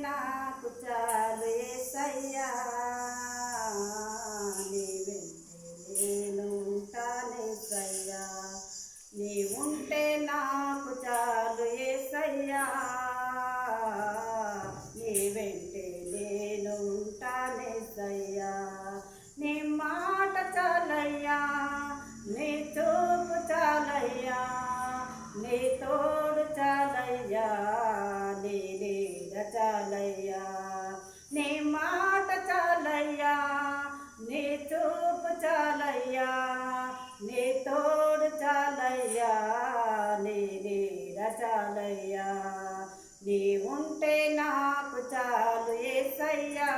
నాకు చాలు యేసయ్యా నీ వెంటే నేనుంటానేసయ్యా నీ ఉంటే నాకు చాలు యేసయ్యా నీ వెంటే నేనుంటానేసయ్యా నీ మాట చాలయ్యా నీ చూపు చాలయ్యా నీ తోడు చాలయ్యా నీ నీడ చాలయ్యా నీ మాట చాలయ్యా నీ చూపు చాలయ్యా నీ తోడు చాలయ్యా నీ నీడ చాలయ్యా నీ ఉంటే నాకు చాలు యేసయ్యా